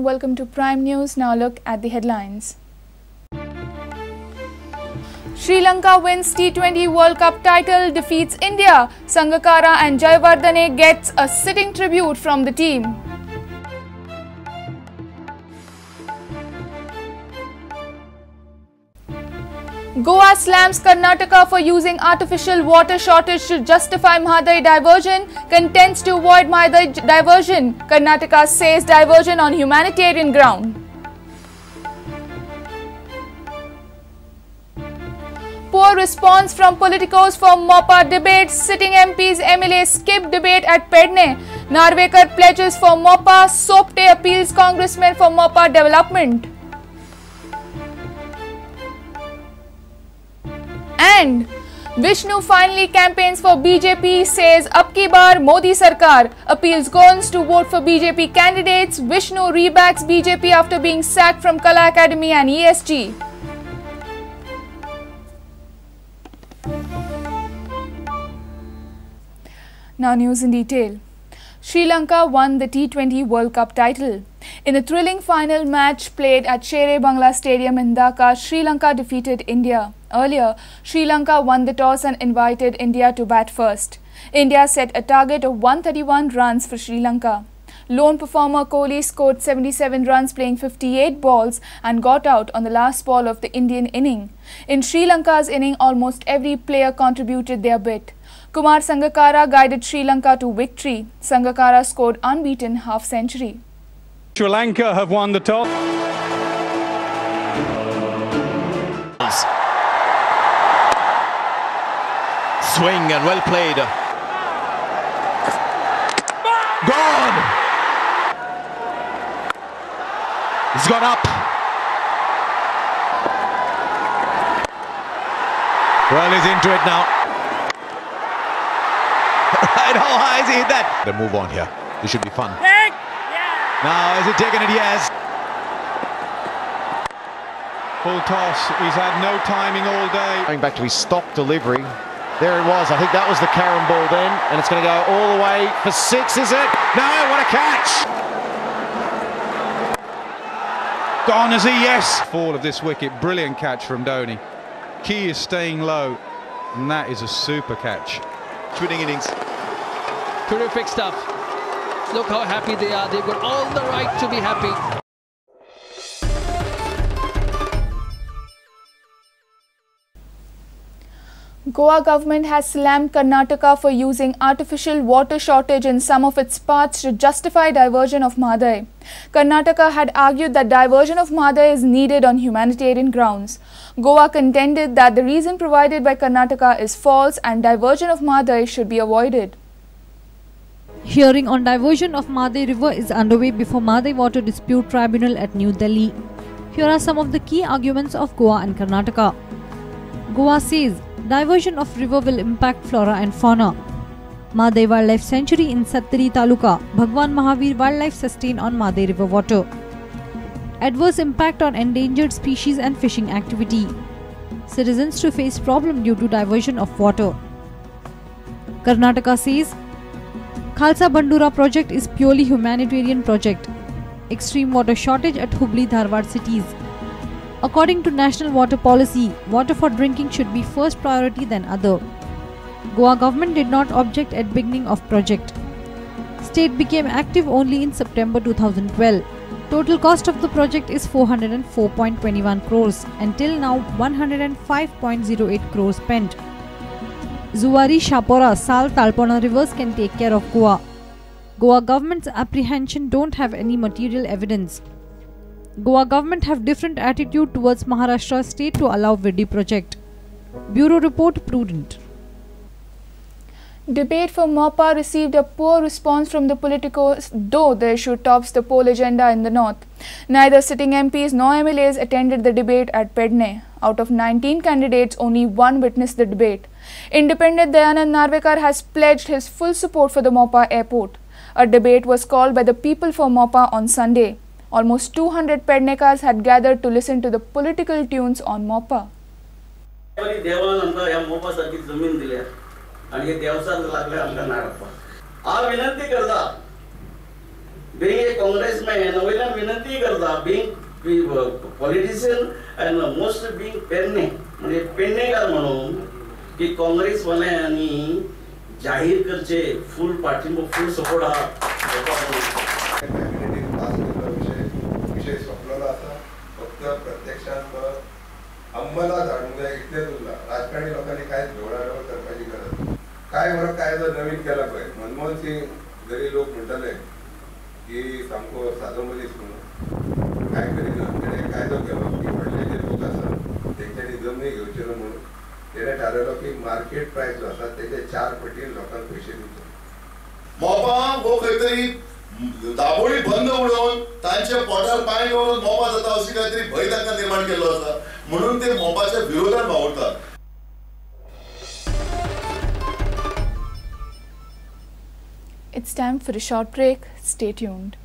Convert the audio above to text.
afternoon. Welcome to Prime News. Now look at the headlines. Sri Lanka wins T20 World Cup title, defeats India. Sangakkara and Jayawardene gets a sitting tribute from the team. Goa slams Karnataka for using artificial water shortage to justify Mahadai diversion, contends to avoid Mahadai diversion. Karnataka says diversion on humanitarian ground. Poor response from politicos for MOPA debate. Sitting MPs MLA skip debate at Pedne. Narvekar pledges for MOPA. Sopte appeals congressmen for MOPA development. And Vishnu finally campaigns for BJP, says Ab ki baar Modi Sarkar. Appeals Gonds to vote for BJP candidates. Vishnu rebacks BJP after being sacked from Kala Academy and ESG. Now news in detail. Sri Lanka won the T20 World Cup title. In a thrilling final match played at Shere Bangla Stadium in Dhaka, Sri Lanka defeated India. Earlier, Sri Lanka won the toss and invited India to bat first. India set a target of 131 runs for Sri Lanka. Lone performer Kohli scored 77 runs playing 58 balls and got out on the last ball of the Indian inning. In Sri Lanka's inning, almost every player contributed their bit. Kumar Sangakkara guided Sri Lanka to victory. Sangakkara scored unbeaten half-century. Sri Lanka have won the toss. Swing and well played. Gone! He's gone up. Well, he's into it now. Right, how high has he hit that? They move on here. This should be fun. Now, has he taken it? Yes. Full toss. He's had no timing all day. Going back to his stock delivery. There it was. I think that was the Karen ball then. And it's going to go all the way for six, is it? No, what a catch. Gone is he? Yes. Fall of this wicket. Brilliant catch from Dhoni. Key is staying low. And that is a super catch. Winning innings. Terrific stuff. Look how happy they are. They've got all the right to be happy. Goa government has slammed Karnataka for using artificial water shortage in some of its parts to justify diversion of Mahadai. Karnataka had argued that diversion of Mahadai is needed on humanitarian grounds. Goa contended that the reason provided by Karnataka is false and diversion of Mahadai should be avoided. Hearing on diversion of Mahadai River is underway before Mahadai Water Dispute Tribunal at New Delhi. Here are some of the key arguments of Goa and Karnataka. Goa says diversion of river will impact flora and fauna. Mahadai Wildlife Sanctuary in Sattari Taluka, Bhagwan Mahavir Wildlife sustain on Mahadai River water. Adverse impact on endangered species and fishing activity. Citizens to face problem due to diversion of water. Karnataka says Khalsa Bandura project is purely humanitarian project. Extreme water shortage at Hubli Dharwad cities. According to national water policy, water for drinking should be first priority than other. Goa government did not object at beginning of project. State became active only in September 2012. Total cost of the project is 404.21 crores and till now 105.08 crores spent. Zuwari, Shapora, Sal, Talpona rivers can take care of Goa. Goa government's apprehension don't have any material evidence. Goa government have different attitude towards Maharashtra state to allow Vidhi project. Bureau report Prudent. Debate for MOPA received a poor response from the politicos, though the issue tops the poll agenda in the north. Neither sitting MPs nor MLAs attended the debate at Pedne. Out of 19 candidates, only one witnessed the debate. Independent Dayanand Narvekar has pledged his full support for the MOPA airport. A debate was called by the People for MOPA on Sunday. Almost 200 Pednekars had gathered to listen to the political tunes on MOPA. आणि हे देवसात लागले आमच्या नाडप्पा आ विनंती करता being a congressman, वयल्या विनंती करता, being politician and most being Pernem म्हणजे पेडणेकार म्हणून की काँग्रेसवाल्यांनी जाहीर करचे फुल पाठिंबा फुल सपोर्ट हा विषय सोपलेला असा फक्त प्रत्यक्षात अंमलात आणून द्या इतलेच उरला राजकारणी लोकांनी काय ढवळाढवळ करपाची गरज काय म्हणून काय जर नवीन केला पाहिजे मनमोहन सिंग जरी लोक म्हणटाले की सामको सादो मनीस म्हणून काय करिना तेणे कायदो केलो की व्हडले जे लोक आसा तेंच्यांनी जमनी घेवच्यो ना म्हणून तेणे थारायलो की मार्केट प्रायस जो आसा तेचे 4 पटीन लोकांक पयशे दिवचे मोपा वो खंय तरी दाबोळी बंद उडोवन तांच्या पोटार पांय दवरून मोपा जाता अशी काहीतरी भंय तांकां निर्माण केल्लो आसा म्हणून ते मोपाच्या विरोधात वावरतात. It's time for a short break. Stay tuned.